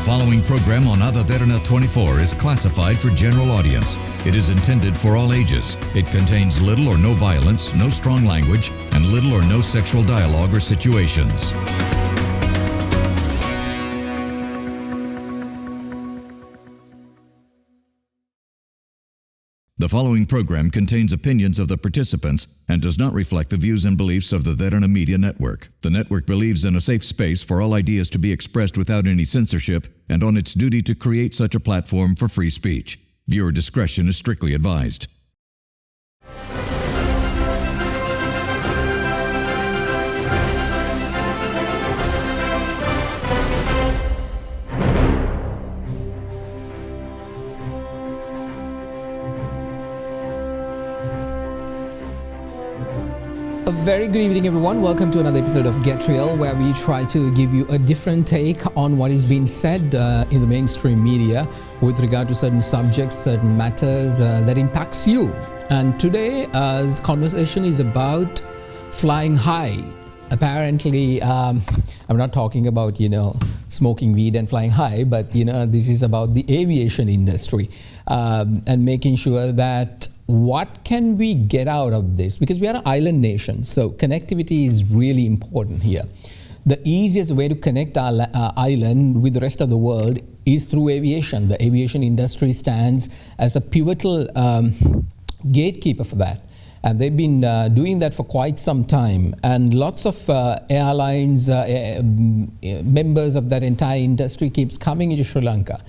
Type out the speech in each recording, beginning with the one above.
following program on Derana 24 is classified for general audience. It is intended for all ages. It contains little or no violence, no strong language, and little or no sexual dialogue or situations. The following program contains opinions of the participants and does not reflect the views and beliefs of the Derana Media Network. The network believes in a safe space for all ideas to be expressed without any censorship and on its duty to create such a platform for free speech. Viewer discretion is strictly advised. A very good evening, everyone. Welcome to another episode of Get Real, where we try to give you a different take on what is being said in the mainstream media with regard to certain subjects, certain matters that impacts you. And today's conversation is about flying high. Apparently, I'm not talking about, smoking weed and flying high, but, this is about the aviation industry and making sure that what can we get out of this? Because we are an island nation, so connectivity is really important here. The easiest way to connect our island with the rest of the world is through aviation. The aviation industry stands as a pivotal gatekeeper for that. And they've been doing that for quite some time. And lots of airlines, members of that entire industry keeps coming into Sri Lanka.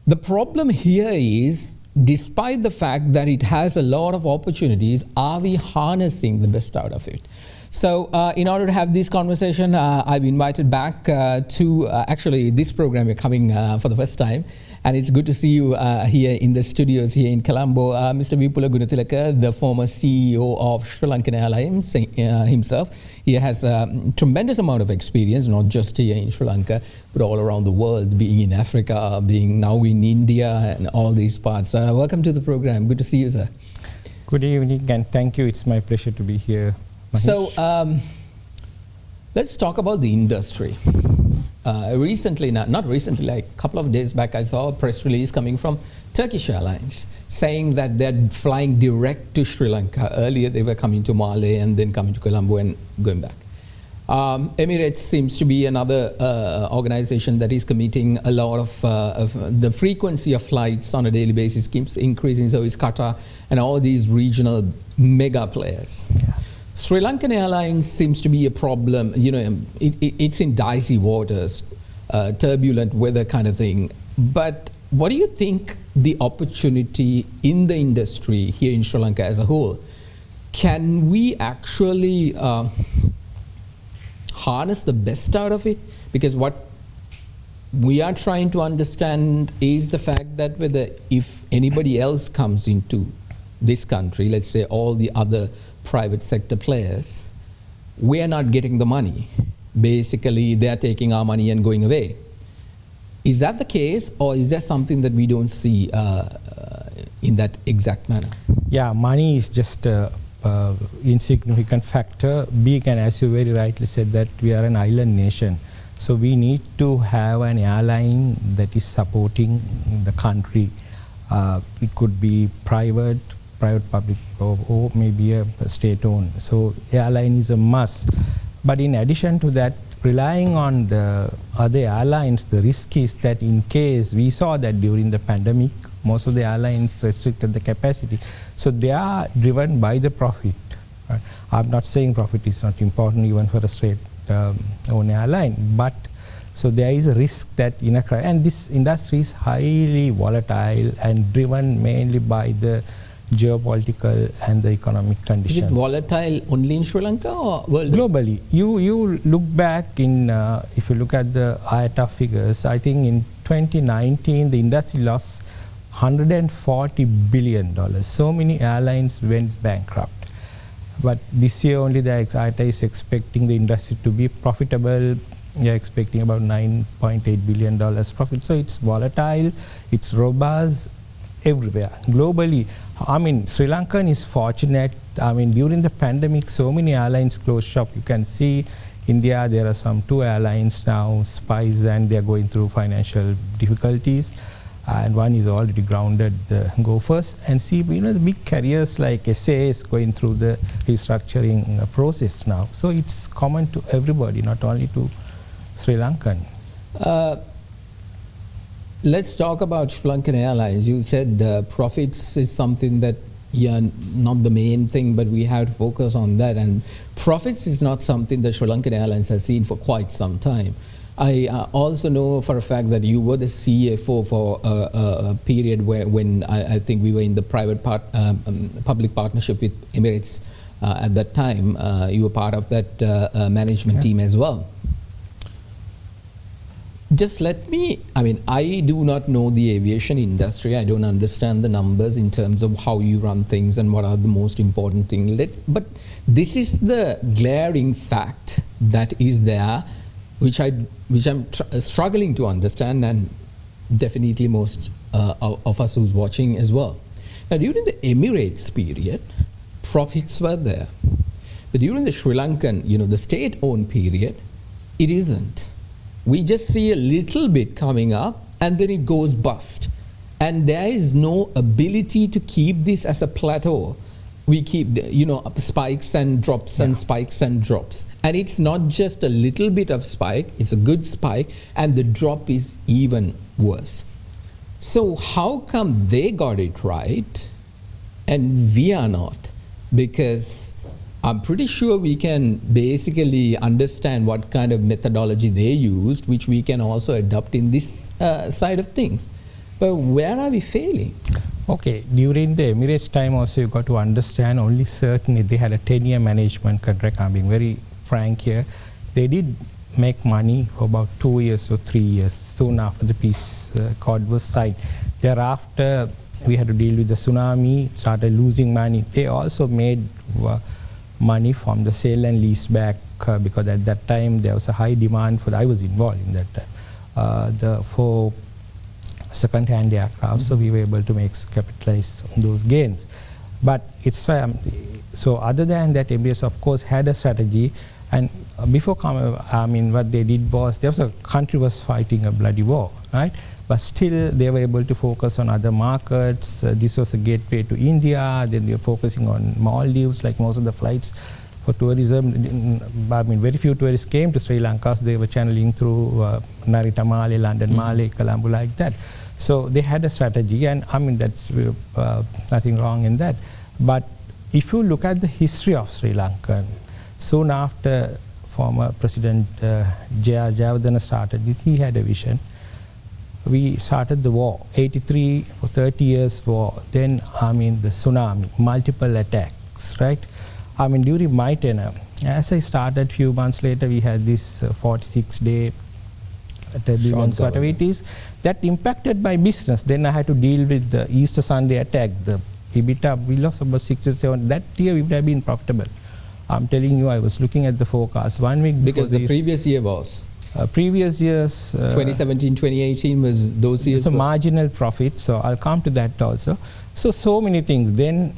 The problem here is, despite the fact that it has a lot of opportunities, are we harnessing the best out of it? So in order to have this conversation, I've invited back to actually this program. You're coming for the first time, and it's good to see you here in the studios here in Colombo. Mr. Vipula Gunatilleka, the former CEO of SriLankan Airlines himself. He has a tremendous amount of experience, not just here in Sri Lanka, but all around the world, being in Africa, being now in India, and all these parts. Welcome to the program. Good to see you, sir. Good evening, and thank you. It's my pleasure to be here, Mahieash. So let's talk about the industry. Recently, not recently, like a couple of days back, I saw a press release coming from Turkish Airlines saying that they're flying direct to Sri Lanka. Earlier, they were coming to Male and then coming to Colombo and going back. Emirates seems to be another organization that is committing a lot of the frequency of flights on a daily basis keeps increasing. So is Qatar and all these regional mega players. Yeah. SriLankan Airlines seems to be a problem. It's in dicey waters, turbulent weather kind of thing. But what do you think the opportunity in the industry here in Sri Lanka as a whole? Can we actually harness the best out of it? Because what we are trying to understand is the fact that if anybody else comes into this country, let's say all the other private sector players, we are not getting the money. Basically, they are taking our money and going away. Is that the case, or is there something that we don't see in that exact manner? Yeah, money is just an insignificant factor. Big, and as you very rightly said, that we are an island nation. So we need to have an airline that is supporting the country. It could be private, public, or maybe a state-owned. So airline is a must. But in addition to that, relying on the other airlines, the risk is that in case we saw that during the pandemic, most of the airlines restricted the capacity. So they are driven by the profit. Right? I'm not saying profit is not important even for a state-owned airline, but so there is a risk that and this industry is highly volatile and driven mainly by the geopolitical and the economic conditions. Is it volatile only in Sri Lanka or worldwide? Globally. You look back in, if you look at the IATA figures, I think in 2019 the industry lost $140 billion. So many airlines went bankrupt. But this year only the IATA is expecting the industry to be profitable. They are expecting about $9.8 billion profit. So it's volatile, it's robust everywhere, globally. I mean, Sri Lankan is fortunate. I mean, during the pandemic, so many airlines closed shop. You can see India, there are some 2 airlines now, Spice, and they are going through financial difficulties. And one is already grounded, the Gophers. And see, the big carriers like SA is going through the restructuring process now. So it's common to everybody, not only to Sri Lankan. Let's talk about SriLankan Airlines. You said profits is something that, not the main thing, but we have to focus on that. And profits is not something that SriLankan Airlines has seen for quite some time. I also know for a fact that you were the CFO for a period when I think we were in the public partnership with Emirates at that time. You were part of that management team as well. Just I do not know the aviation industry. I don't understand the numbers in terms of how you run things and what are the most important things. But this is the glaring fact that is there, which I'm struggling to understand, and definitely most of us who's watching as well. Now, during the Emirates period, profits were there. But during the Sri Lankan, the state-owned period, it isn't. We just see a little bit coming up and then it goes bust. And there is no ability to keep this as a plateau. We keep, spikes and drops and spikes and drops. And it's not just a little bit of spike, it's a good spike, and the drop is even worse. So how come they got it right and we are not? Because I'm pretty sure we can basically understand what kind of methodology they used, which we can also adopt in this side of things. But where are we failing? Okay, during the Emirates time also, you got to understand only certainly they had a 10-year management contract. I'm being very frank here. They did make money for about 2 years or 3 years, soon after the peace accord was signed. Thereafter, we had to deal with the tsunami, started losing money. They also made money from the sale and lease back because at that time there was a high demand for, I was involved in that time, for second-hand aircraft, so we were able to capitalize on those gains. But it's so other than that, Emirates of course had a strategy, and before what they did was, a country was fighting a bloody war, right? But still they were able to focus on other markets. This was a gateway to India. Then they were focusing on Maldives, like most of the flights for tourism. Very few tourists came to Sri Lanka, so they were channeling through Narita Male, London Male, Colombo, like that. So they had a strategy, and that's nothing wrong in that. But if you look at the history of Sri Lanka, soon after former President Jayawardena started this, he had a vision. We started the war, 83 for 30 years war. Then the tsunami, multiple attacks, right? During my tenure, as I started, few months later, we had this 46-day turbulence, whatever it is, that impacted my business. Then I had to deal with the Easter Sunday attack. The EBITDA, we lost about 67. That year we would have been profitable. I'm telling you, I was looking at the forecast 1 week before. Because the previous year was? Previous years, 2017, 2018 was those years. It's a marginal profit, so I'll come to that also. So many things. Then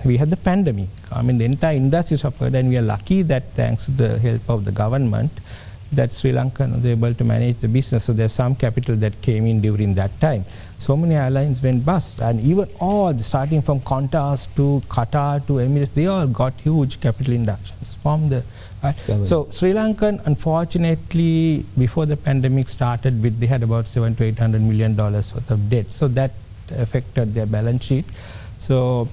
we had the pandemic. The entire industry suffered, and we are lucky that thanks to the help of the government, that Sri Lanka was able to manage the business. So there's some capital that came in during that time. So many airlines went bust, and even starting from Qantas to Qatar to Emirates, they all got huge capital inductions from the. So Sri Lankan, unfortunately, before the pandemic started, they had about $700 to $800 million worth of debt. So that affected their balance sheet. So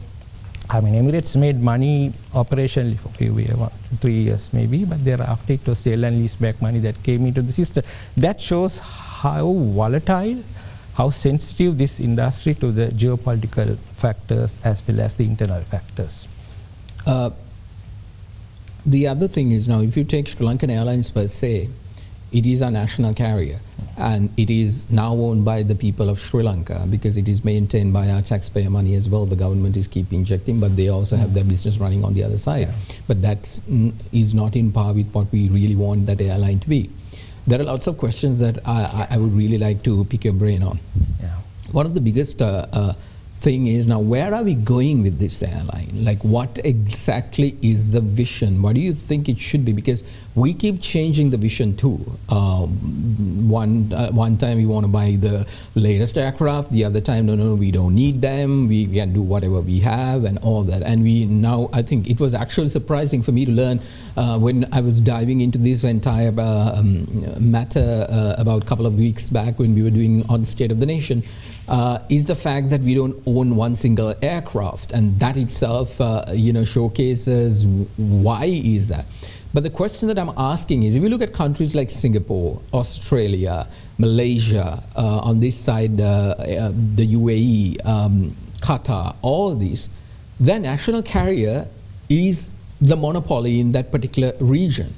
Emirates made money operationally for a few years, 3 years maybe, but thereafter it was sale and lease back money that came into the system. That shows how volatile, how sensitive this industry to the geopolitical factors as well as the internal factors. The other thing is, now if you take SriLankan Airlines per se, it is a national carrier, and it is now owned by the people of Sri Lanka because it is maintained by our taxpayer money as well. The government is keep injecting, but they also have their business running on the other side. But that is not in par with what we really want that airline to be. There are lots of questions that I would really like to pick your brain on. One of the biggest thing is, now where are we going with this airline? Like, what exactly is the vision? What do you think it should be? Because we keep changing the vision too. One time we want to buy the latest aircraft, the other time no, we don't need them, we can do whatever we have and all that. And we now, I think it was actually surprising for me to learn when I was diving into this entire matter about a couple of weeks back when we were doing on State of the Nation, is the fact that we don't own one single aircraft, and that itself showcases why is that. But the question that I'm asking is, if you look at countries like Singapore, Australia, Malaysia, on this side the UAE, Qatar, all these, their national carrier is the monopoly in that particular region.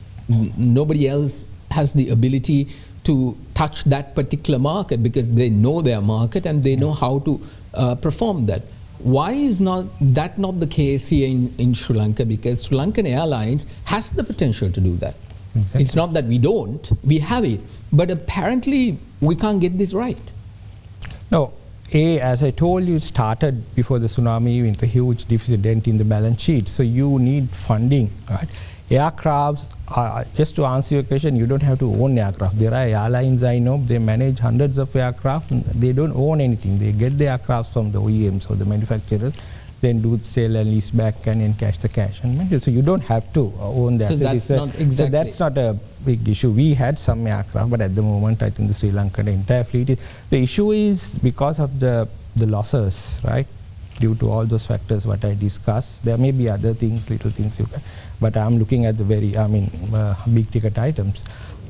Nobody else has the ability to touch that particular market because they know their market and they know how to perform that. Why is that not the case here in Sri Lanka? Because SriLankan Airlines has the potential to do that. Exactly. It's not that we don't, we have it, but apparently we can't get this right. No, as I told you, it started before the tsunami with a huge deficit dent in the balance sheet. So you need funding, right? Aircrafts, just to answer your question, you don't have to own aircraft. There are airlines I know, they manage hundreds of aircraft, and they don't own anything. They get the aircraft from the OEMs or the manufacturers, then do sale and lease back and encash the cash. And so you don't have to own that. So that's not a big issue. We had some aircraft, but at the moment I think the Sri Lankan entire fleet is. The issue is because of the losses, right? Due to all those factors what I discussed. There may be other things, little things you can, but I'm looking at the very, big ticket items.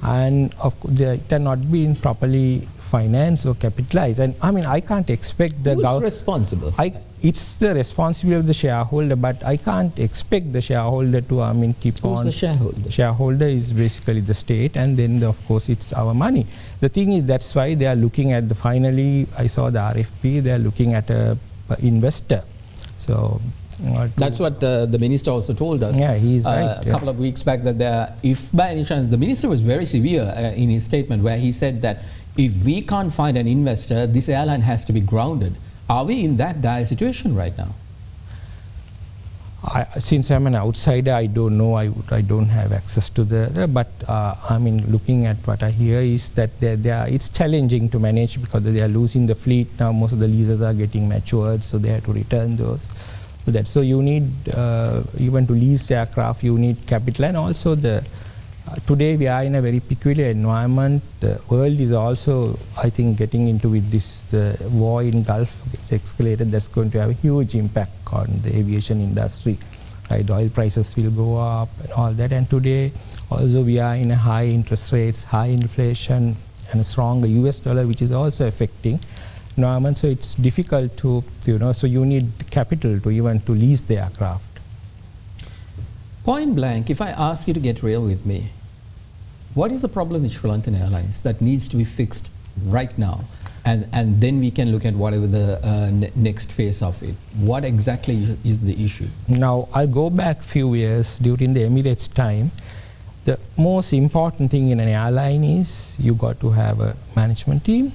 And of course, it cannot be properly financed or capitalized. And I can't expect the government. Who's responsible for that? It's the responsibility of the shareholder, but I can't expect the shareholder to, keep on. Who's the shareholder? Shareholder is basically the state, and then of course it's our money. The thing is, that's why they are looking at finally, I saw the RFP, they are looking at a investor. So that's what the minister also told us. Yeah, he's right. A couple of weeks back that if by any chance, the minister was very severe in his statement where he said that if we can't find an investor, this airline has to be grounded. Are we in that dire situation right now? Since I'm an outsider, I don't know. I don't have access to but looking at what I hear is that it's challenging to manage because they are losing the fleet now. Most of the leases are getting matured, so they have to return those. So you need even to lease aircraft, you need capital, and also today we are in a very peculiar environment. The world is also, I think, getting into with this the war in Gulf gets escalated. That's going to have a huge impact on the aviation industry. Right, oil prices will go up and all that. And today, also we are in a high interest rates, high inflation, and a stronger US dollar, which is also affecting environment. So it's difficult to So you need capital to even to lease the aircraft. Point blank, if I ask you to get real with me, what is the problem with SriLankan Airlines that needs to be fixed right now? And then we can look at whatever the next phase of it. What exactly is the issue? Now, I'll go back few years during the Emirates time. The most important thing in an airline is you got to have a management team,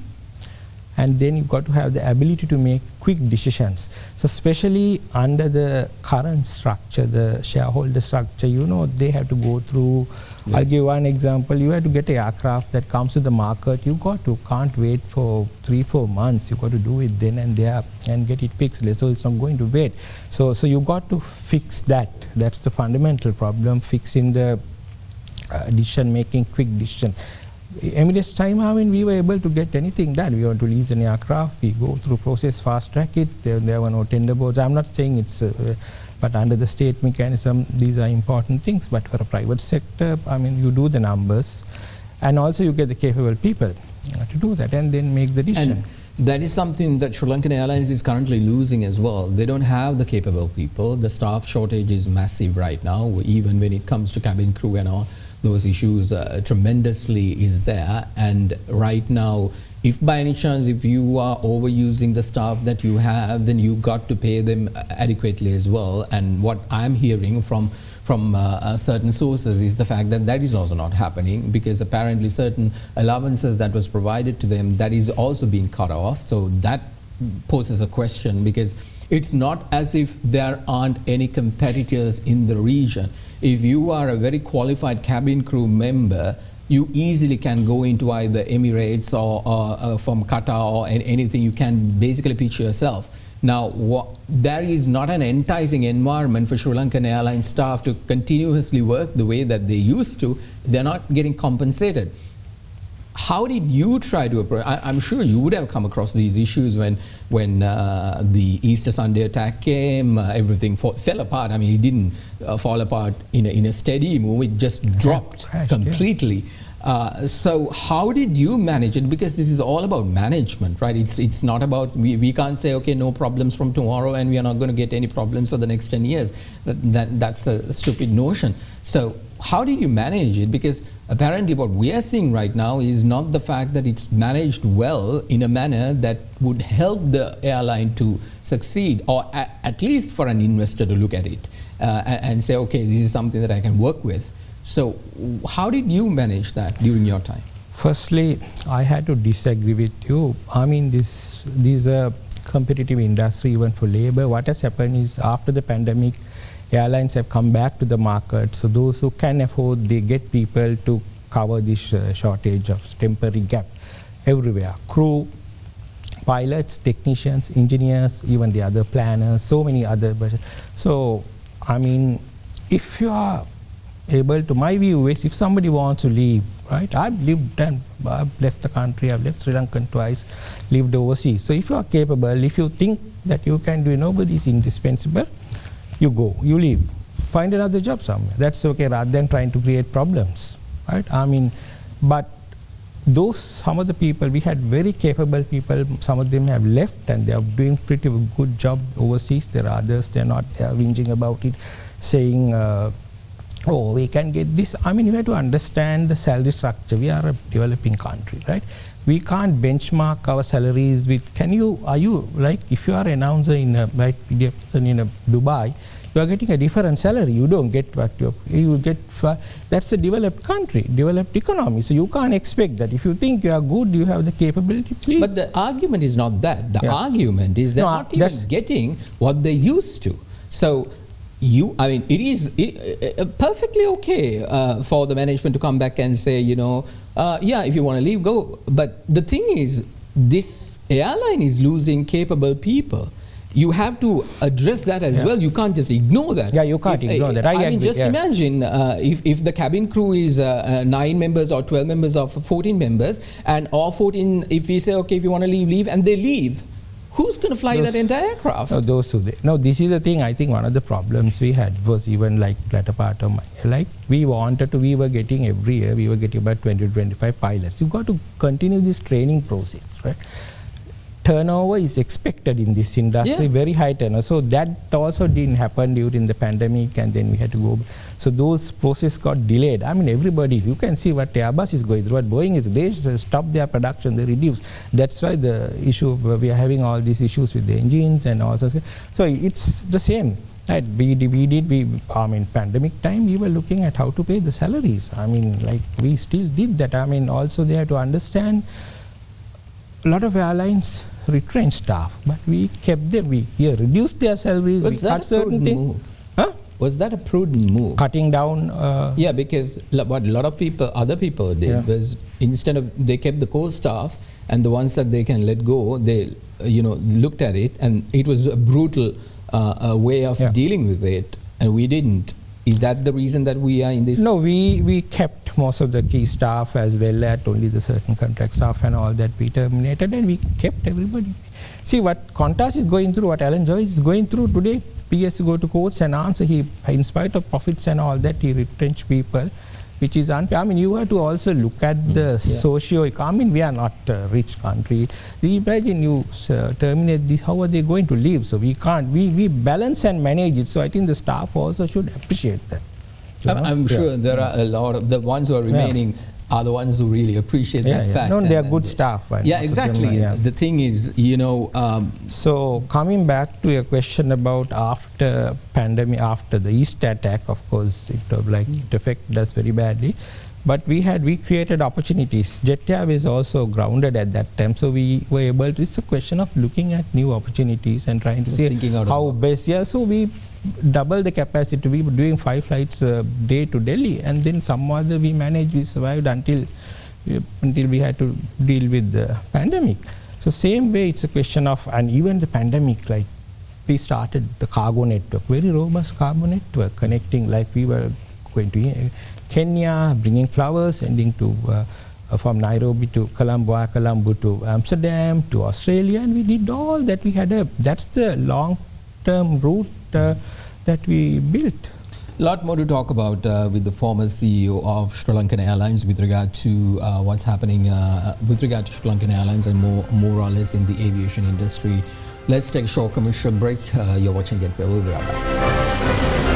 and then you've got to have the ability to make quick decisions. So especially under the current structure, the shareholder structure, they have to go through. Yes. I'll give one example. You have to get an aircraft that comes to the market. Can't wait for 3-4 months. You got to do it then and there and get it fixed. So it's not going to wait. So you got to fix that. That's the fundamental problem, fixing the decision making, quick decision. Emirates time, we were able to get anything done. We want to lease an aircraft, we go through process, fast track it. There were no tender boards. I'm not saying it's, but under the state mechanism, these are important things. But for a private sector, you do the numbers, and also you get the capable people to do that, and then make the decision. And that is something that SriLankan Airlines is currently losing as well. They don't have the capable people. The staff shortage is massive right now, even when it comes to cabin crew and all. Those issues tremendously is there, and right now, if by any chance if you are overusing the staff that you have, then you got to pay them adequately as well. And what I'm hearing from certain sources is the fact that is also not happening, because apparently certain allowances that was provided to them, that is also being cut off. So that poses a question, because it's not as if there aren't any competitors in the region. If you are a very qualified cabin crew member, you easily can go into either Emirates or from Qatar or anything. You can basically pitch yourself. Now, there is not an enticing environment for SriLankan Airlines staff to continuously work the way that they used to. They're not getting compensated. How did you try to approach? I'm sure you would have come across these issues when the Easter Sunday attack came. Everything fell apart. I mean, it didn't fall apart in a steady move. It just dropped completely. So how did you manage it? Because this is all about management, right? It's not about, we can't say, okay, no problems from tomorrow and we are not going to get any problems for the next 10 years. That's a stupid notion. So how did you manage it? Because apparently what we are seeing right now is not the fact that it's managed well in a manner that would help the airline to succeed, or at least for an investor to look at it and say, okay, this is something that I can work with. So how did you manage that during your time? Firstly, I had to disagree with you. I mean, this is a competitive industry even for labor. What has happened is after the pandemic, airlines have come back to the market. So those who can afford, they get people to cover this shortage of temporary gap everywhere. Crew, pilots, technicians, engineers, even the other planners, so many other. So, I mean, if you are able to, my view is, if somebody wants to leave, right? I've left the country, I've left Sri Lankan twice, lived overseas. So if you are capable, if you think that you can do it, nobody is indispensable, you go, you leave, find another job somewhere. That's okay, rather than trying to create problems, right? I mean, but some of the people, we had very capable people, some of them have left and they are doing pretty good job overseas. There are others, they're not whinging about it, saying, oh, we can get this. I mean, you have to understand the salary structure. We are a developing country, right? We can't benchmark our salaries with, are you, like, if you are an announcer in a, like, in a Dubai, you are getting a different salary. You don't get what you get. That's a developed country, developed economy. So you can't expect that. If you think you are good, you have the capability, please. But the argument is not that. The argument is they're not even getting what they used to. So, I mean, it is perfectly okay for the management to come back and say, yeah, if you want to leave, go. But the thing is, this airline is losing capable people. You have to address that as well. You can't just ignore that. Yeah, you can't ignore that. I mean, just imagine if the cabin crew is 9 members or 12 members or 14 members, and all 14, if we say, okay, if you want to leave, leave, and they leave, who's going to fly that entire aircraft? No, this is the thing. I think one of the problems we had was even like latter part of my, like we were getting every year, we were getting about 20 to 25 pilots. You've got to continue this training process, right? Turnover is expected in this industry, very high turnover. So that also didn't happen during the pandemic, and then we had to go. So those processes got delayed. I mean, everybody, you can see what Airbus is going through, what Boeing is, they stop their production, they reduce. That's why the issue, we are having all these issues with the engines and all sorts. So it's the same. Right? I mean, pandemic time, we were looking at how to pay the salaries. I mean, like, we still did that. I mean, also they have to understand, a lot of airlines retrench staff, but we kept them. We reduced their salaries. Was that a prudent move? Huh? Was that a prudent move? Cutting down? Yeah, because what a lot of people, other people did was, instead of, they kept the core staff, and the ones that they can let go, they looked at it, and it was a brutal way of dealing with it, and we didn't. Is that the reason that we are in this? No, we kept most of the key staff, as well as only the certain contract staff and all that we terminated, and we kept everybody. See what Qantas is going through, what Alan Joyce is going through today. He has to go to courts and answer. He, in spite of profits and all that, he retrenched people, which is unfair. I mean, you have to also look at the socio. I mean, we are not a rich country. Imagine you terminate this, how are they going to live? So we can't, we balance and manage it. So I think the staff also should appreciate that. I'm sure there are a lot of, the ones who are remaining are the ones who really appreciate that fact. No, they are good staff. Right? Yeah, exactly. The thing is, so coming back to your question about after pandemic, after the Easter attack, of course, it affected us very badly. But we created opportunities. Jet Airways also grounded at that time, so we were able to. It's a question of looking at new opportunities and trying to see how best. Yeah, so we doubled the capacity. We were doing 5 flights a day to Delhi, and then somehow we managed. We survived until we had to deal with the pandemic. So same way, it's a question of, and even the pandemic, like we started the cargo network, very robust cargo network connecting, like we were going to Kenya, bringing flowers, sending to from Nairobi to Colombo to Amsterdam to Australia, and we did all that. That's the long-term route that we built. A lot more to talk about with the former CEO of SriLankan Airlines with regard to what's happening with regard to SriLankan Airlines and more or less in the aviation industry. Let's take a short commercial break. You're watching Get Real. We'll be right back.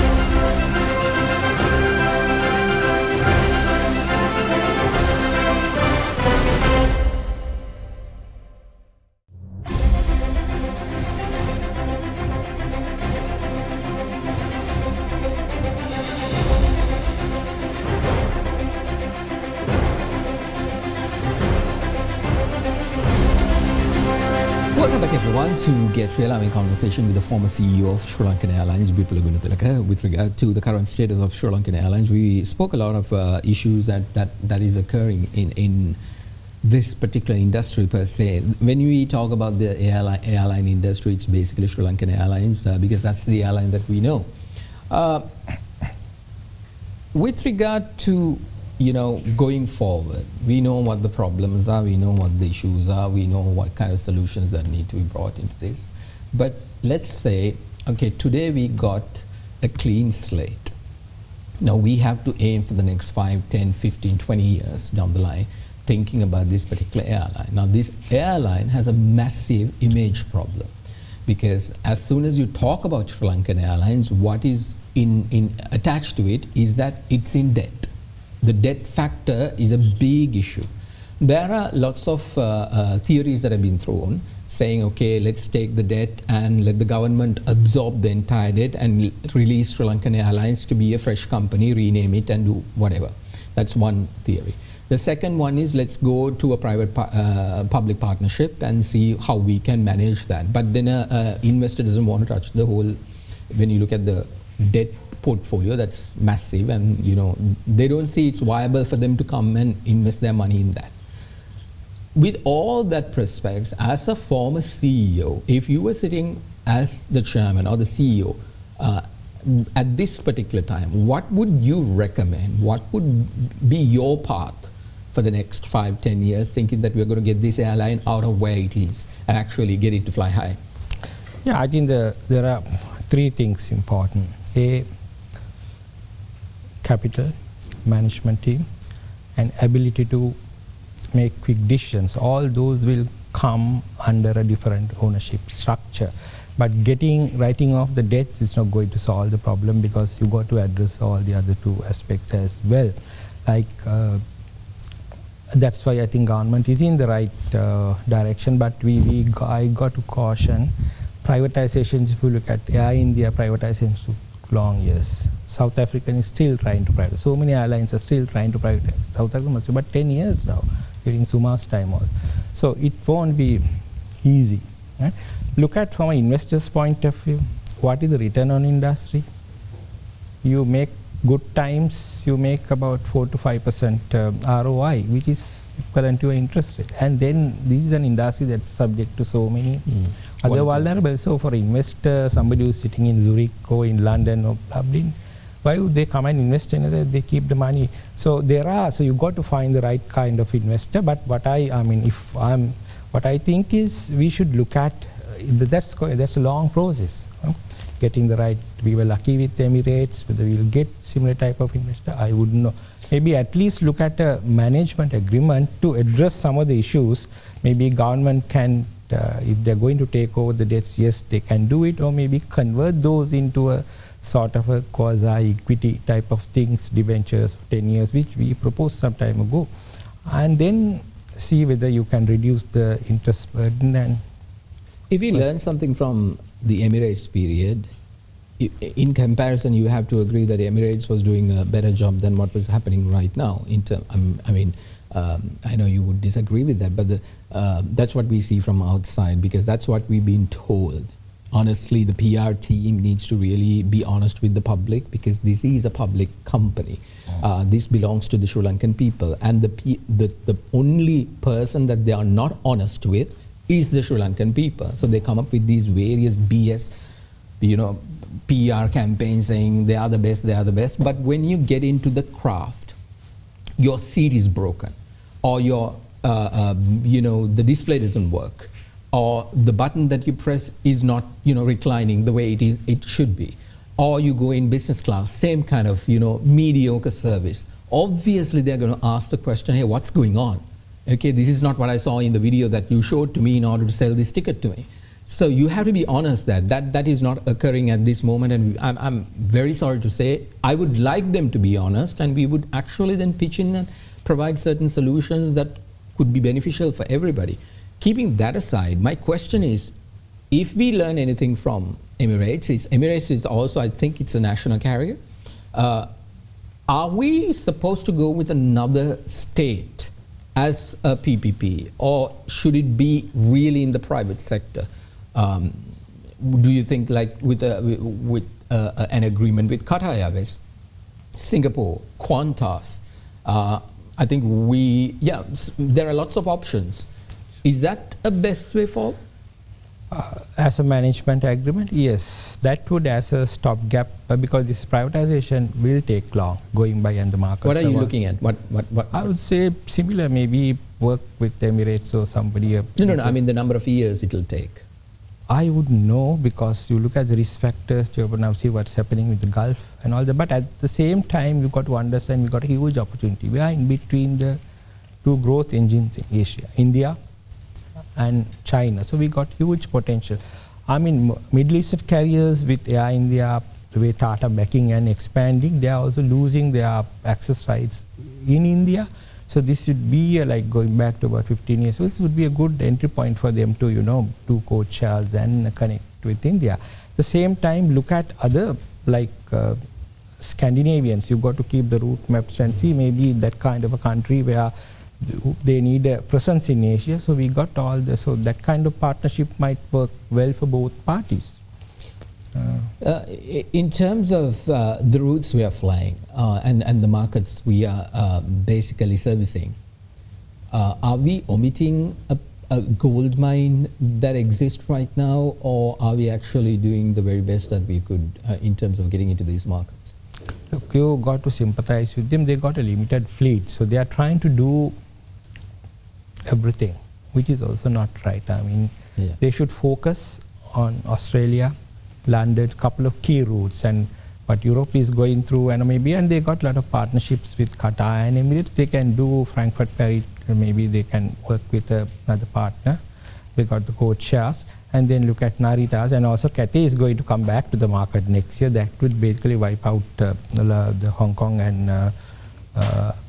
Welcome back everyone to Get Real. I'm in conversation with the former CEO of SriLankan Airlines, Vipula Gunatilleka, with regard to the current status of SriLankan Airlines. We spoke a lot of issues that is occurring in this particular industry per se. When we talk about the airline industry, it's basically SriLankan Airlines because that's the airline that we know. With regard to going forward, we know what the problems are, we know what the issues are, we know what kind of solutions that need to be brought into this. But let's say, okay, today we got a clean slate. Now we have to aim for the next 5, 10, 15, 20 years down the line, thinking about this particular airline. Now this airline has a massive image problem because as soon as you talk about SriLankan Airlines, what is attached to it is that it's in debt. The debt factor is a big issue. There are lots of theories that have been thrown saying, okay, let's take the debt and let the government absorb the entire debt and release SriLankan Airlines to be a fresh company, rename it and do whatever. That's one theory. The second one is let's go to a private public partnership and see how we can manage that. But then an investor doesn't want to touch the whole, when you look at the debt portfolio, that's massive, and they don't see it's viable for them to come and invest their money in that. With all that prospects, as a former CEO, if you were sitting as the chairman or the CEO at this particular time, what would you recommend? What would be your path for the next 5, 10 years, thinking that we're going to get this airline out of where it is and actually get it to fly high? Yeah, I think there are 3 things important. Capital, management team, and ability to make quick decisions. All those will come under a different ownership structure. But writing off the debts is not going to solve the problem because you got to address all the other 2 aspects as well. Like that's why I think government is in the right direction. But I got to caution privatizations. If you look at Air India privatizations took long years. South Africa is still trying to privatize. So many airlines are still trying to privatize. South Africa must be about 10 years now, during Suma's time also. So it won't be easy. Right? Look at from an investor's point of view, what is the return on industry? You make good times, you make about 4 to 5% ROI, which is equivalent to your interest rate. And then this is an industry that's subject to so many other vulnerable. So for investor, somebody who's sitting in Zurich or in London or Dublin, why would they come and invest in it? They keep the money. So so you got to find the right kind of investor. But what I think is we should look at that's a long process. Getting the right. We were lucky with Emirates. Whether we'll get similar type of investor, I wouldn't know. Maybe at least look at a management agreement to address some of the issues. Maybe government can, if they're going to take over the debts, yes, they can do it, or maybe convert those into a sort of a quasi-equity type of things, debentures for 10 years, which we proposed some time ago, and then see whether you can reduce the interest burden. And if we learn something from the Emirates period, in comparison, you have to agree that Emirates was doing a better job than what was happening right now. I know you would disagree with that, but that's what we see from outside, because that's what we've been told. Honestly, the PR team needs to really be honest with the public, because this is a public company. This belongs to the Sri Lankan people, and the only person that they are not honest with is the Sri Lankan people. So they come up with these various BS, PR campaigns saying they are the best. But when you get into the craft, your seat is broken, or your the display doesn't work, or the button that you press is not reclining the way it should be, or you go in business class, same kind of mediocre service. Obviously they're going to ask the question, hey, what's going on? Okay, this is not what I saw in the video that you showed to me in order to sell this ticket to me. So you have to be honest that is not occurring at this moment, and I'm very sorry to say, I would like them to be honest, and we would actually then pitch in and provide certain solutions that could be beneficial for everybody. Keeping that aside, my question is, if we learn anything from Emirates is also, I think it's a national carrier, are we supposed to go with another state as a PPP, or should it be really in the private sector? Do you think like with an agreement with Qatar Airways, Singapore, Qantas, I think there are lots of options. Is that a best way forward? As a management agreement, yes, that would as a stopgap, because this privatization will take long going by in the market. What are you looking at? What? I would say similar, maybe work with Emirates or somebody. No. I mean the number of years it will take. I wouldn't know, because you look at the risk factors, you now see what's happening with the Gulf and all that. But at the same time, you've got to understand we've got a huge opportunity. We are in between the two growth engines in Asia, India and China. So we got huge potential. I mean, Middle Eastern carriers with Air India, the way Tata backing and expanding, they are also losing their access rights in India. So this should be like going back to about 15 years. So this would be a good entry point for them to, do code shares and connect with India. At the same time, look at other like Scandinavians. You've got to keep the route maps and see maybe that kind of a country where they need a presence in Asia. So we got all this. So that kind of partnership might work well for both parties. In terms of the routes we are flying and the markets we are basically servicing, are we omitting a gold mine that exists right now, or are we actually doing the very best that we could in terms of getting into these markets? Look, you got to sympathize with them. They got a limited fleet, so they are trying to do everything, which is also not right. I mean, they should focus on Australia, London, couple of key routes, and what Europe is going through, and they got a lot of partnerships with Qatar and Emirates. They can do Frankfurt, Paris, maybe they can work with another partner. They got the code shares, and then look at Naritas, and also Cathay is going to come back to the market next year. That will basically wipe out the Hong Kong and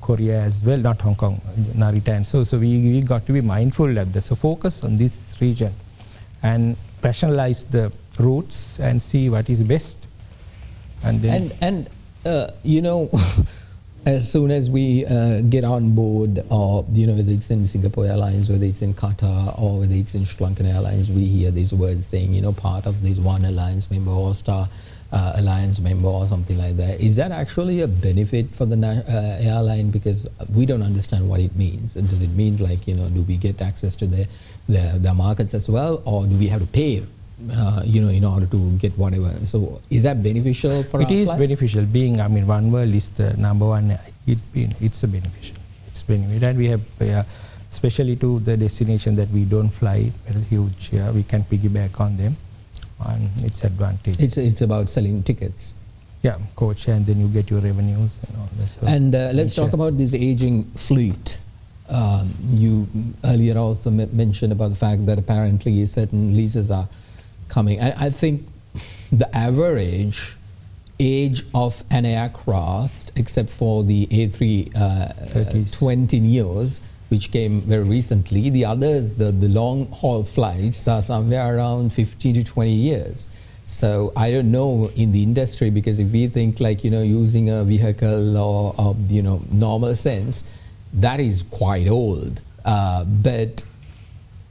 Korea as well, not Hong Kong, Narita, and so we got to be mindful of this. So focus on this region and rationalize the routes and see what is best. And then as soon as we get on board, or whether it's in Singapore Airlines, whether it's in Qatar, or whether it's in SriLankan Airlines, we hear these words saying, part of this one alliance member or Star Alliance member or something like that. Is that actually a benefit for the airline? Because we don't understand what it means. And does it mean like, do we get access to their markets as well, or do we have to pay in order to get whatever? So is that beneficial for it is flights? Beneficial. Being, One World is the number one. It's a beneficial. It's beneficial, and we have, especially to the destination that we don't fly, very huge. We can piggyback on them, and it's advantage. It's about selling tickets. Yeah, coach, and then you get your revenues and all this. And let's talk about this aging fleet. You earlier also mentioned about the fact that apparently certain leases are coming. I think the average age of an aircraft, except for the A320 Neos, which came very recently, the others, the long haul flights, are somewhere around 50 to 20 years. So I don't know in the industry, because if we think like, using a vehicle or normal sense, that is quite old. But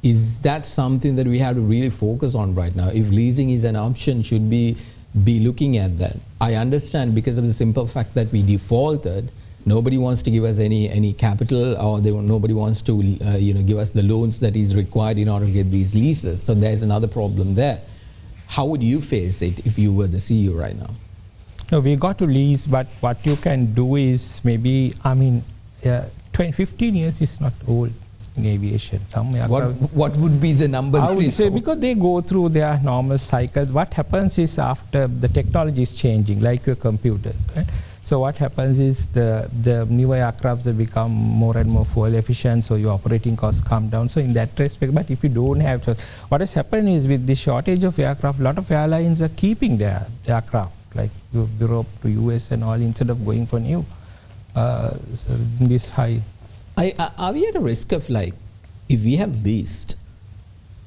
is that something that we have to really focus on right now? If leasing is an option, should we be looking at that? I understand because of the simple fact that we defaulted. Nobody wants to give us any capital, or nobody wants to give us the loans that is required in order to get these leases. So there's another problem there. How would you face it if you were the CEO right now? No, we got to lease, but what you can do is maybe, 15 years is not old in aviation. What would be the number? I would say because they go through their normal cycles. What happens is after the technology is changing, like your computers, right? So what happens is the newer aircrafts have become more and more fuel efficient, so your operating costs come down. So in that respect, but if you don't have to, what has happened is with the shortage of aircraft, a lot of airlines are keeping their aircraft, like Europe to US and all, instead of going for new. So this high. Are we at a risk of, like, if we have leased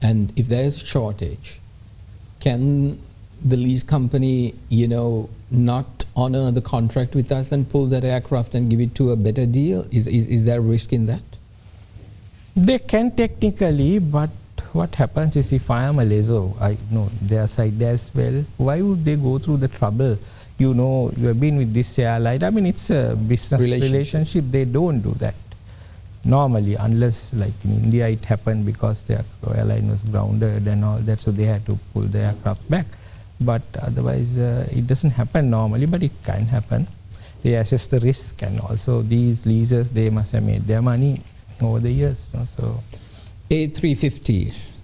and if there is a shortage, can the lease company, not honor the contract with us and pull that aircraft and give it to a better deal? Is there a risk in that? They can technically, but what happens is if I am a lessor, I know their side as well, why would they go through the trouble? You have been with this airline. It's a business relationship. They don't do that normally, unless like in India it happened because their airline was grounded and all that, so they had to pull the aircraft back. But otherwise, it doesn't happen normally, but it can happen. They assess the risk, and also these leases, they must have made their money over the years. So, A350s,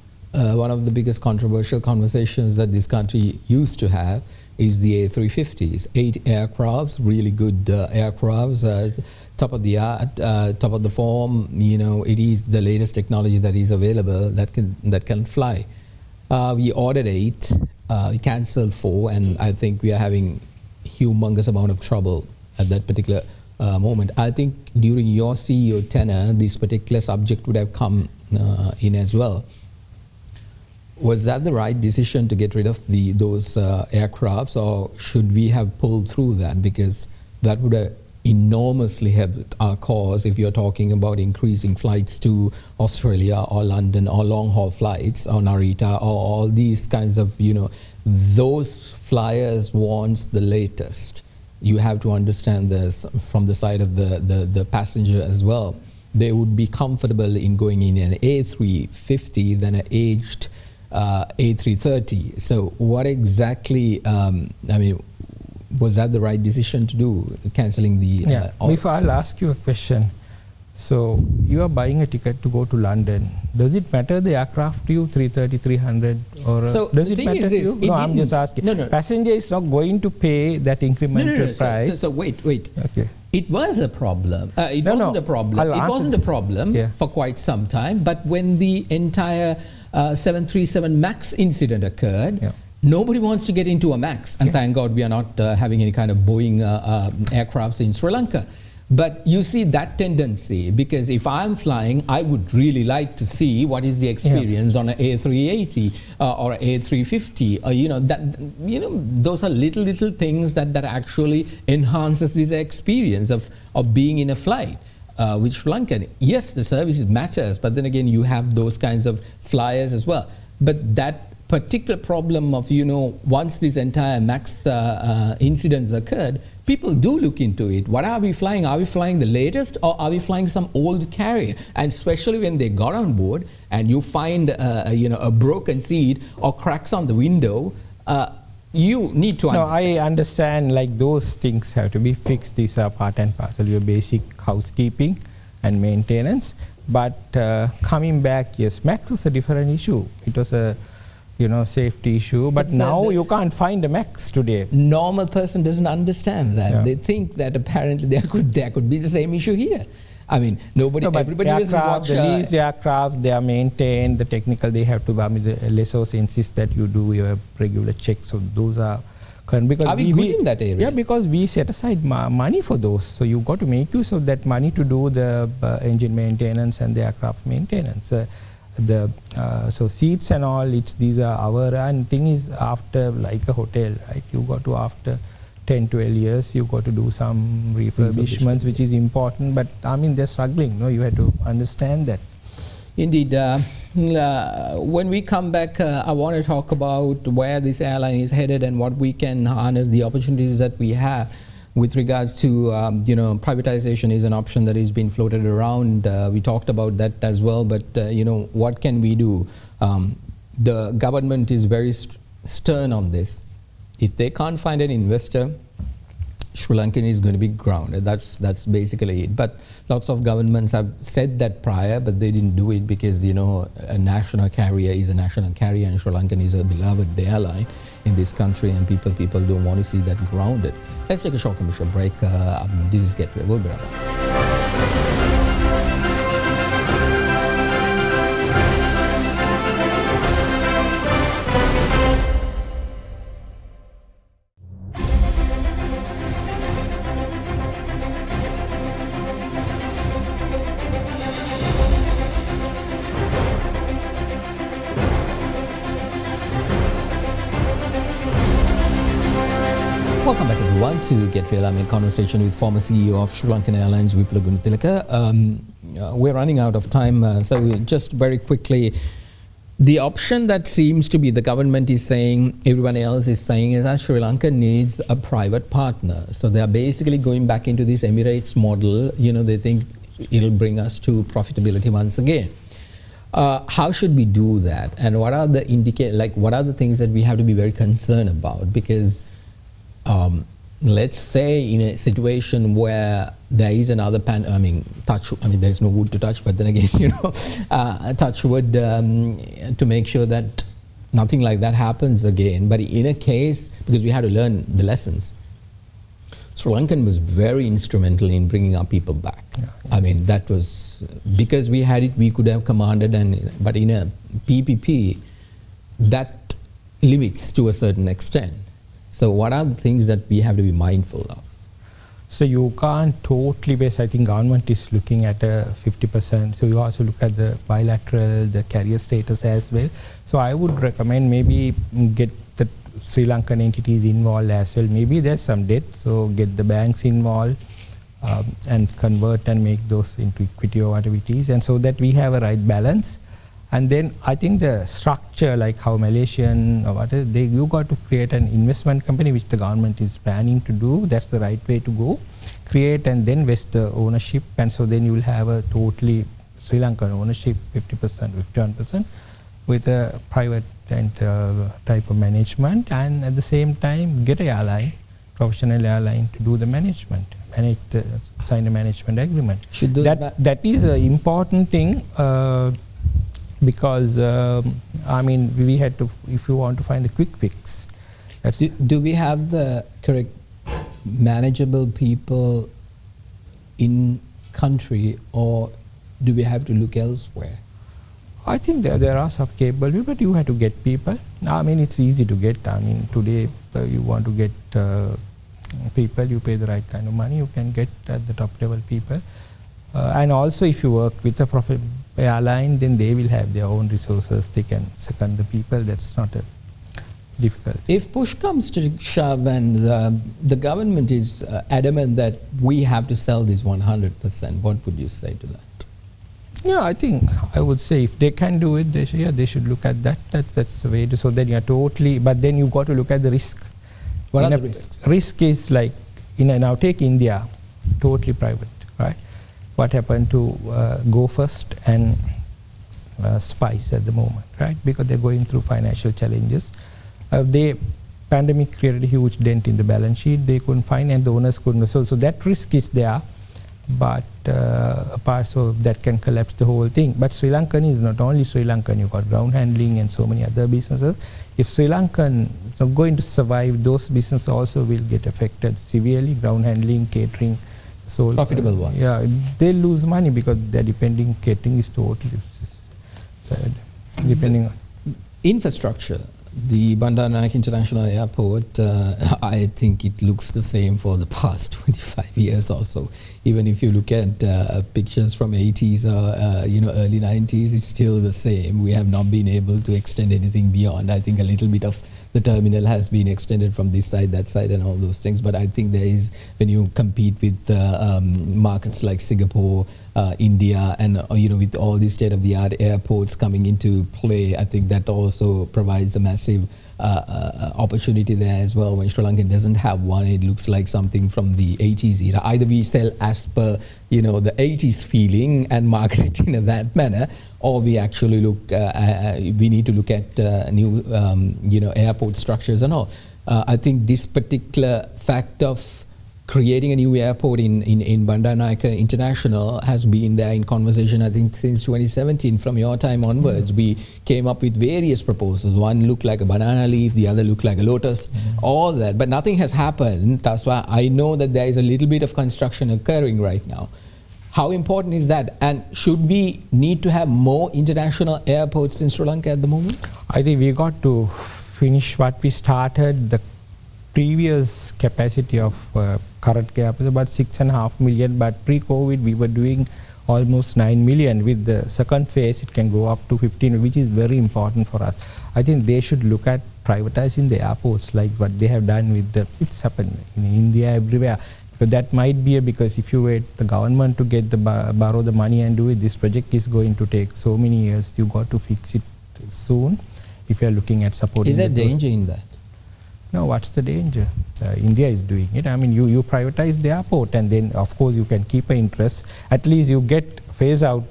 one of the biggest controversial conversations that this country used to have is the A350s. 8 aircrafts, really good aircrafts, top of the art, top of the form. It is the latest technology that is available that can fly. We ordered 8. We cancelled 4, and I think we are having humongous amount of trouble at that particular moment. I think during your CEO tenure, this particular subject would have come in as well. Was that the right decision to get rid of those aircrafts, or should we have pulled through that? Because that would have enormously helped our cause if you're talking about increasing flights to Australia or London, or long-haul flights, or Narita, or all these kinds of, those flyers wants the latest. You have to understand this from the side of the passenger as well. They would be comfortable in going in an A350 than an aged A330. So what exactly, was that the right decision to do, cancelling the... If I'll ask you a question. So you are buying a ticket to go to London. Does it matter the aircraft to you, 330, 300? Or so does it matter to you? No, I'm just asking. No. Passenger is not going to pay that incremental price. So wait. Okay. It was a problem. It wasn't a problem for quite some time. But when the entire 737 MAX incident occurred, nobody wants to get into a MAX. And thank God we are not having any kind of Boeing aircrafts in Sri Lanka. But you see that tendency, because if I'm flying, I would really like to see what is the experience on an A380 or an A350. Those are little things that actually enhances this experience of being in a flight. With Sri Lankan, yes, the services matters, but then again, you have those kinds of flyers as well. But that particular problem of, once this entire MAX incidents occurred, people do look into it. What are we flying? Are we flying the latest, or are we flying some old carrier? And especially when they got on board and you find a broken seat or cracks on the window, you need to understand. No, I understand, like those things have to be fixed. These are part and parcel, your basic housekeeping and maintenance. But coming back, yes, MAX was a different issue. It was a safety issue, but now you can't find a MAX today. Normal person doesn't understand that. They think that apparently there could be the same issue here. Everybody doesn't watch. The leased aircraft, they are maintained, the technical, they have to, the lessors insist that you do your regular checks. So those are current. Because are we good in that area? Yeah, because we set aside money for those. So you got to make use of that money to do the engine maintenance and the aircraft maintenance. the so seats and all, these are our, and thing is after like a hotel, right? You got to after 10, 12 years, you got to do some refurbishments, which is important. But I mean, they're struggling. No, you have to understand that. Indeed. When we come back, I want to talk about where this airline is headed and what we can harness, the opportunities that we have with regards to, privatization is an option that is being floated around. We talked about that as well, but, what can we do? The government is very stern on this. If they can't find an investor, Sri Lankan is going to be grounded. That's basically it. But lots of governments have said that prior, but they didn't do it because, a national carrier is a national carrier, and Sri Lankan is a beloved airline in this country, and people don't want to see that grounded. Let's take a short commercial break. This is Get Real. We'll be right back. Welcome back everyone to Get Real. I'm in conversation with former CEO of SriLankan Airlines, Vipula Gunatilleka. We're running out of time, so just very quickly, the option that seems to be the government is saying, everyone else is saying, is that Sri Lanka needs a private partner. So they are basically going back into this Emirates model. They think it'll bring us to profitability once again. How should we do that? And what are the what are the things that we have to be very concerned about? Because let's say in a situation where there is another there's no wood to touch, but then again, touch wood to make sure that nothing like that happens again. But in a case, because we had to learn the lessons, Sri Lankan was very instrumental in bringing our people back. Yeah. That was, because we had it, we could have commanded, but in a PPP, that limits to a certain extent. So what are the things that we have to be mindful of? So you can't totally base, I think government is looking at a 50%. So you also look at the bilateral, the carrier status as well. So I would recommend maybe get the Sri Lankan entities involved as well. Maybe there's some debt, so get the banks involved and convert and make those into equity or whatever it is. And so that we have a right balance. And then I think the structure, like how Malaysian or whatever, you got to create an investment company, which the government is planning to do. That's the right way to go. Create and then vest the ownership, and so then you will have a totally Sri Lankan ownership, 50%, 51%, with a private and type of management, and at the same time get an airline, professional airline, to do the management, sign a management agreement. That is an important thing. Because we had to, if you want to find a quick fix. Do we have the correct manageable people in country, or do we have to look elsewhere? I think there are some capable people, but you have to get people. It's easy to get. Today you want to get people, you pay the right kind of money, you can get at the top level people. And also if you work with a profit airline, then they will have their own resources, they can second the people. That's not a difficult. If push comes to shove and the government is adamant that we have to sell this 100%, what would you say to that? Yeah, I would say if they can do it, they should look at that. That's the way to, so then you're totally, but then you got to look at the risk. What are the risks? Risk is like, now take India, totally private, right? What happened to Go First and Spice at the moment, right? Because they're going through financial challenges. Pandemic created a huge dent in the balance sheet. They couldn't find, and the owners couldn't. So that risk is there, but apart, so that can collapse the whole thing. But Sri Lankan is not only Sri Lankan. You got ground handling and so many other businesses. If Sri Lankan is not going to survive, those businesses also will get affected severely. Ground handling, catering. So profitable ones. Yeah, they lose money because they're depending. Catering is totally depending on infrastructure. The Bandaranaike International Airport, I think it looks the same for the past 25 years or so. Even if you look at pictures from 80s or early 90s, it's still the same. We have not been able to extend anything beyond. I think a little bit of the terminal has been extended from this side, that side, and all those things. But I think there is, when you compete with markets like Singapore, India, and with all these state-of-the-art airports coming into play, I think that also provides a massive opportunity there as well. When Sri Lanka doesn't have one, it looks like something from the 80s era. Either we sell as per the 80s feeling and market it in that manner, or we actually we need to look at new airport structures and all. I think this particular fact of creating a new airport in Bandaranaike International has been there in conversation, I think, since 2017. From your time onwards, we came up with various proposals. One looked like a banana leaf, the other looked like a lotus, all that. But nothing has happened. That's why I know that there is a little bit of construction occurring right now. How important is that? And should we need to have more international airports in Sri Lanka at the moment? I think we got to finish what we started. The previous capacity of current cap is about 6.5 million, but pre-COVID we were doing almost 9 million. With the second phase it can go up to 15, which is very important for us. I think they should look at privatizing the airports like what they have done with it's happened in India, everywhere. But that might be because if you wait the government to get borrow the money and do it, this project is going to take so many years. You got to fix it soon if you are looking at supporting. Is there danger in that? No, what's the danger? India is doing it. I mean, you privatize the airport, and then of course you can keep an interest. At least you get phase out,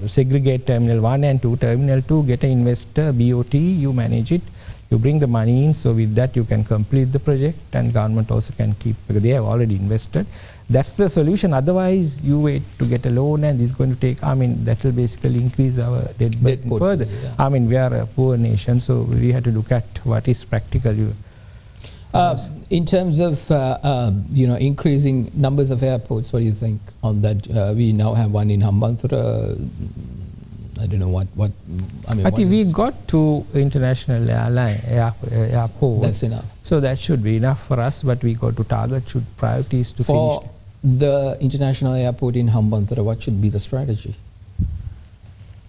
segregate Terminal 1 and 2. Terminal 2, get an investor, BOT, you manage it. You bring the money in, so with that you can complete the project, and government also can keep, because they have already invested. That's the solution. Otherwise, you wait to get a loan, and it's going to take, that will basically increase our debt burden further. Yeah. We are a poor nation, so we have to look at what is practical. In terms of increasing numbers of airports, what do you think on that? We now have one in Hambantota. I don't know what. I think we got 2 international airports. That's enough. So that should be enough for us. But we got to target priorities to for finish. The international airport in Hambantota, what should be the strategy?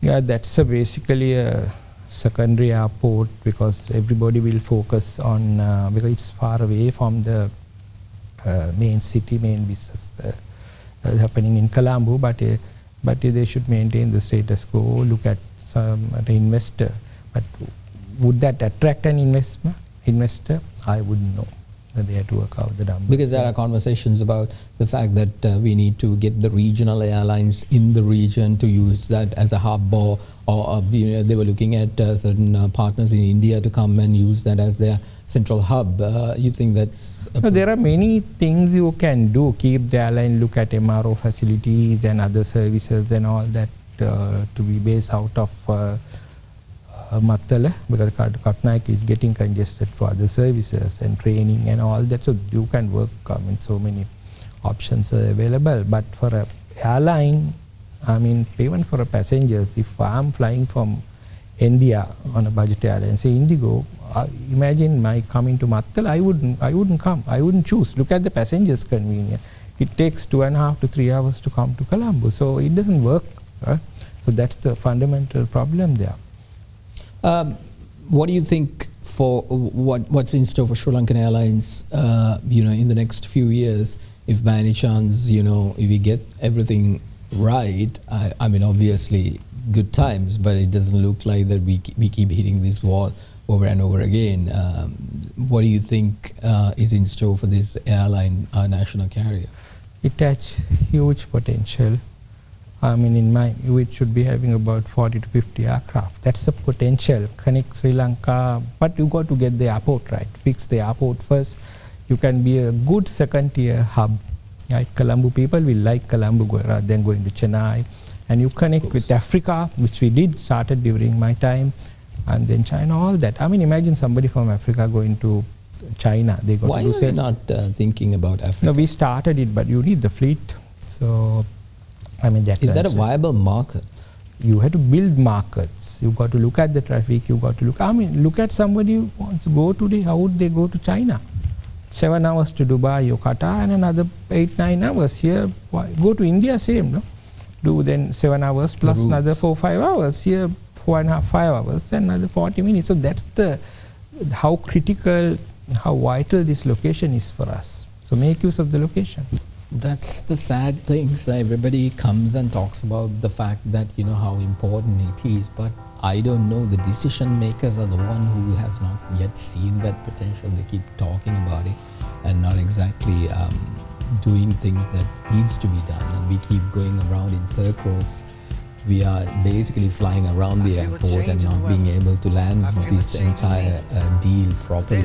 Yeah, that's basically a secondary airport, because everybody will focus on because it's far away from the main city, main business happening in Colombo, but they should maintain the status quo, look at some investor. But would that attract an investor? I wouldn't know. They have to work out the numbers. Because there are conversations about the fact that we need to get the regional airlines in the region to use that as a hub, or they were looking at certain partners in India to come and use that as their central hub. You think that's... No, there are many things you can do. Keep the airline, look at MRO facilities and other services and all that to be based out of Mattala, because Katnaik is getting congested for other services and training and all that. So you can work, so many options are available. But for an airline, even for passengers, if I'm flying from India on a budget airline, say Indigo, imagine my coming to Mattala, I wouldn't come. I wouldn't choose. Look at the passengers' convenience. It takes 2.5 to 3 hours to come to Colombo. So it doesn't work. So that's the fundamental problem there. What do you think for what's in store for SriLankan Airlines, in the next few years, if by any chance, if we get everything right? Obviously good times, but it doesn't look like that we keep hitting this wall over and over again. What do you think is in store for this airline, our national carrier? It has huge potential. It should be having about 40 to 50 aircraft. That's the potential. Connect Sri Lanka, but you got to get the airport right. Fix the airport first. You can be a good second-tier hub. Right? Colombo people will like Colombo rather than going to Chennai. And you connect with Africa, which we started during my time, and then China, all that. Imagine somebody from Africa going to China. Why are you not thinking about Africa? No, we started it, but you need the fleet. So, is that a viable market? You have to build markets. You've got to look at the traffic. You've got to look at somebody who wants to go today. How would they go to China? 7 hours to Dubai or Qatar and another 8-9 hours here. Go to India, same, no? Do then 7 hours plus another 4-5 hours. Here 4.5-5 hours and another 40 minutes. So that's how critical, how vital this location is for us. So make use of the location. That's the sad thing. So everybody comes and talks about the fact that how important it is, but I don't know. The decision makers are the one who has not yet seen that potential. They keep talking about it and not exactly doing things that needs to be done. And we keep going around in circles. We are basically flying around the airport and not being able to land this entire deal properly.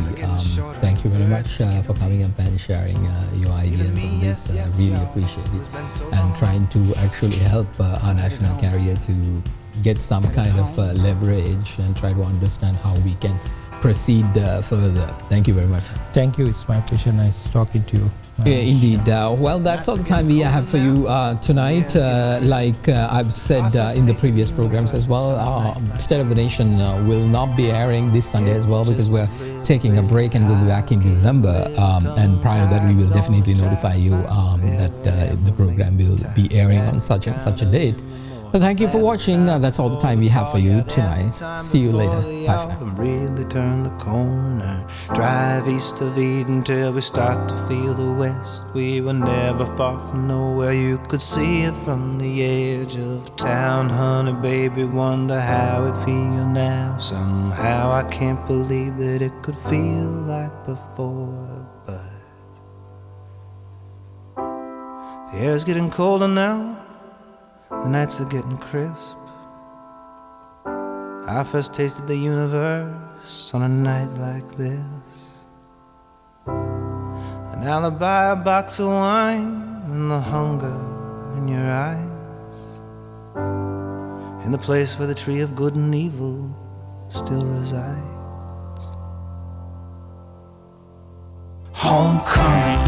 Thank you very much for coming up and sharing your ideas on this. I really appreciate it. And trying to actually help our national carrier to get some kind of leverage and try to understand how we can proceed further. Thank you very much. Thank you. It's my pleasure. Nice talking to you. Yeah, indeed. Well, that's all the time we have for you tonight. Like I've said in the previous programs as well, State of the Nation will not be airing this Sunday as well because we're taking a break and we'll be back in December. And prior to that, we will definitely notify you that the program will be airing on such and such a date. But thank you for watching. That's all the time we have for you tonight. See you later. Bye for now. Really turn the corner, drive east of Eden till we start to feel the west. We were never far from nowhere, you could see it from the edge of town. Honey, baby, wonder how it feel now. Somehow I can't believe that it could feel like before, but the air's getting colder now. The nights are getting crisp. I first tasted the universe on a night like this. An alibi, a box of wine, and the hunger in your eyes. In the place where the tree of good and evil still resides. Homecoming.